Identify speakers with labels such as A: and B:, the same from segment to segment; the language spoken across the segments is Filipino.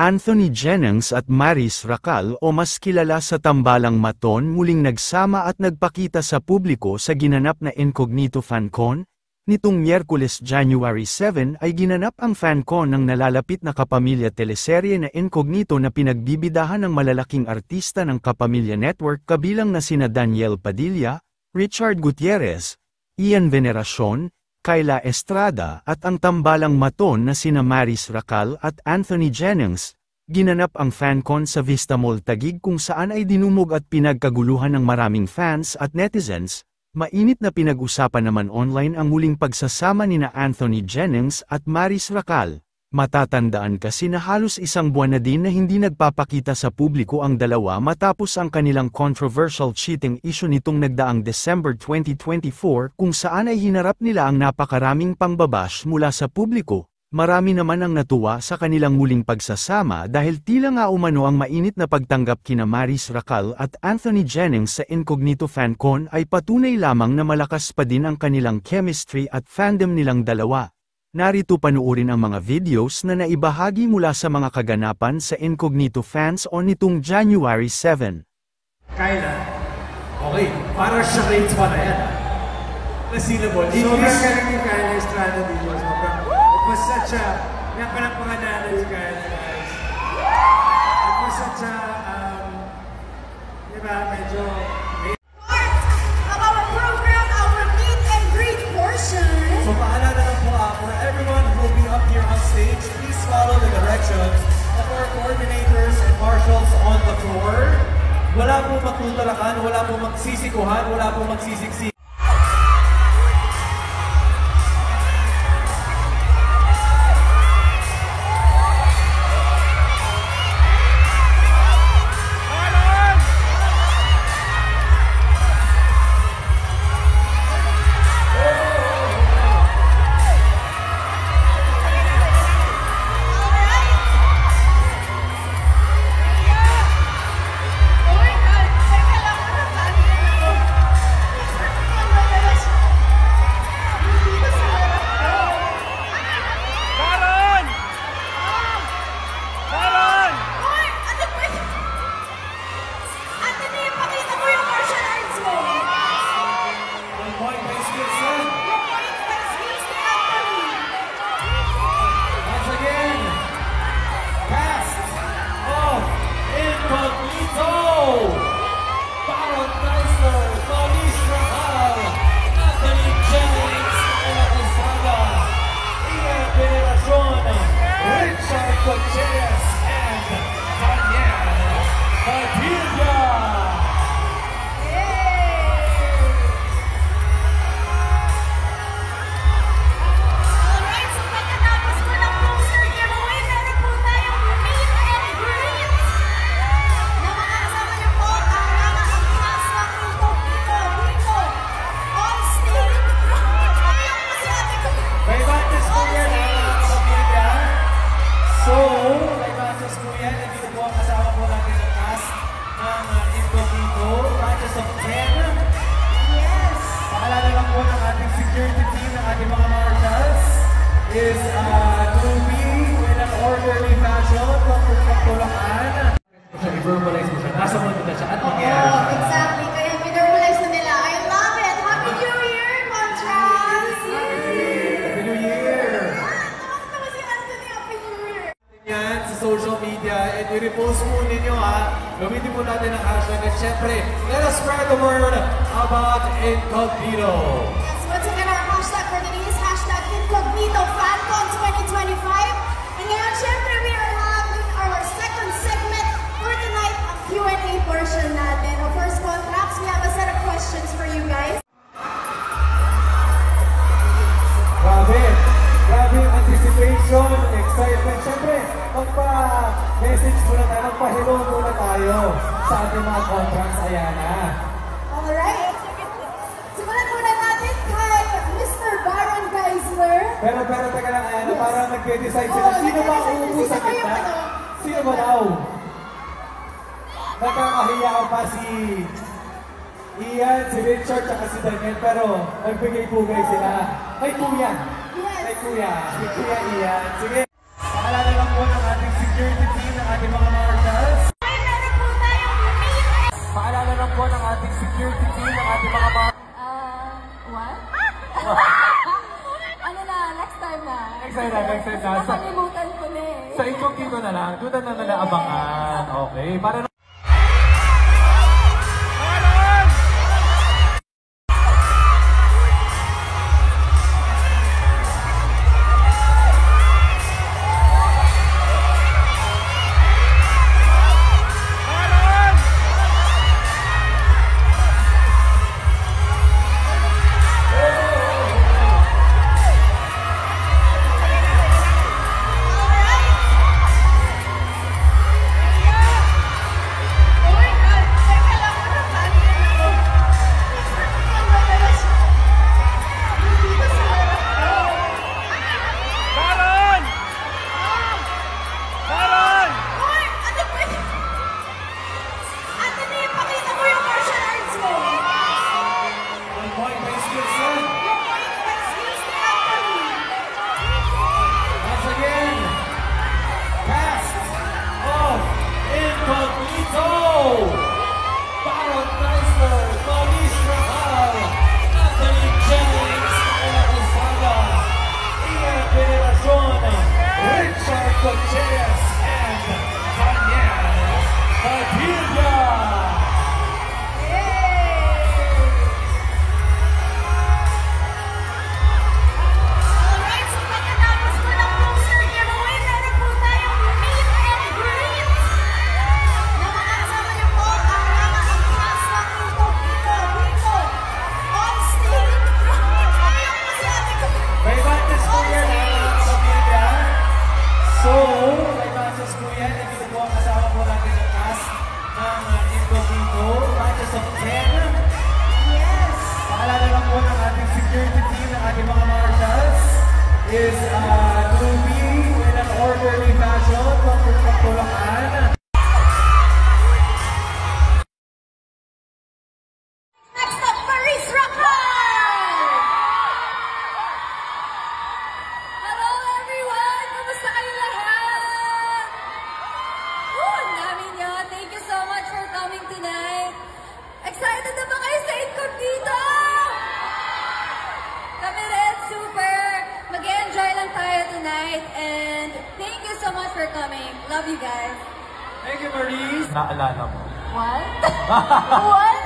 A: Anthony Jennings at Maris Racal o mas kilala sa tambalang Maton muling nagsama at nagpakita sa publiko sa ginanap na Incognito FanCon. Nitong Miyerkules January 7 ay ginanap ang FanCon ng nalalapit na kapamilya teleserye na Incognito na pinagbibidahan ng malalaking artista ng Kapamilya Network kabilang na sina Daniel Padilla, Richard Gutierrez, Ian Veneracion, Kayla Estrada at ang tambalang Maton na sina Maris Racal at Anthony Jennings. Ginanap ang FanCon sa Vista Mall Taguig kung saan ay dinumog at pinagkaguluhan ng maraming fans at netizens. Mainit na pinag-usapan naman online ang muling pagsasama nina Anthony Jennings at Maris Racal. Matatandaan kasi na halos isang buwan na din na hindi nagpapakita sa publiko ang dalawa matapos ang kanilang controversial cheating issue nitong nagdaang December 2024 kung saan ay hinarap nila ang napakaraming pangbabash mula sa publiko. Marami naman ang natuwa sa kanilang muling pagsasama dahil tila nga umano ang mainit na pagtanggap kina Maris Racal at Anthony Jennings sa Incognito FanCon ay patunay lamang na malakas pa din ang kanilang chemistry at fandom nilang dalawa. Narito panuorin ang mga videos na naibahagi mula sa mga kaganapan sa Incognito fans on nitong January 7.
B: Kayla, okay, para siya grades pa na yan. Na-syllable.
C: Sobrang galing ni Kayla Estrada dito. It was such a, napanang pangalan si Kayla, guys. It was such a, diba, medyo,
B: so paalala lang po for everyone who will be up here on stage, please follow the directions of our coordinators and marshals on the floor. Wala po magtutulakan, wala po magsisikuhan, wala po magsisiksik. Is to be in an orderly fashion, pagtulakan. I-verbalize mo siya. Nasa mundo na siya at nangyari siya.
D: Oh, exactly. Kaya i-verbalize na nila. I love it! Happy New Year, Contrast!
B: Happy New Year!
D: Tama si Anthony, Happy New Year!
B: Yan sa social media and i-repost po ninyo ha. Gamitin po natin ang hashtag at syempre, let us spread the word about Incognito.
D: Yes, once again, our hashtag for today is hashtag Incognito FanCon 2025. And ngayon, syempre, we are having our second segment for tonight, ang Q&A portion natin. Of course, Contracts, we have a set of questions for you guys.
B: Grabe yung anticipation, excitement. Siyempre, magpa-message muna tayo, magpa-hello muna tayo sa ating mga Contracts. Ayan na.
D: Alright. Simulan muna natin kay Mr. Baron Geisler.
B: Pero teka lang, ayan na, parang nag-decide sila. Sino ba ang uupo sa gitna? Sino ba daw? Nagkakahiya pa si Ian, si Richard, at si Daniel, pero nagbigay-pugay sila. Kay Kuya.
D: Yes.
B: Kay Kuya. Si Kuya Ian. Sige. Paalala lang po ng ating security team na po ng ating security team, ng ating mga
D: What? Ano na, next time na.
B: Next time na.
D: Nakalimutan ko na eh.
B: Sa incognito na lang, doon na nila abangan. Okay, para is Ruby in an orderly fashion from Pagpulaan.
D: Next up, Maris Racal! Hello everyone! Kamusta kayo lahat? Ang dami nyo. Thank you so much for coming tonight. Excited na ba kayo sa Incognito? Kami rin, super. Mag-enjoy lang tayo tonight. And thank you so much for coming. Love you guys.
B: Thank you, Maurice. Naalala mo.
D: What? What?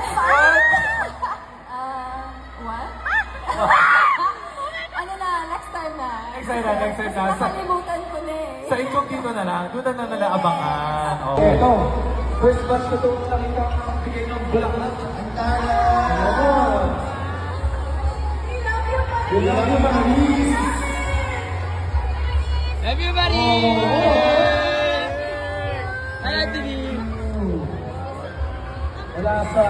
D: What? Ano na, next time na.
B: Next time na.
D: Nakalimutan ko na eh.
B: Sa incognito na lang, doon na nila abangan. Okay.
C: Ito, first batch ko ito nakita ang bigay ng bulaklak. Ang tala! We love you, Maurice!
E: Everybody! I like to be.
C: Wala sa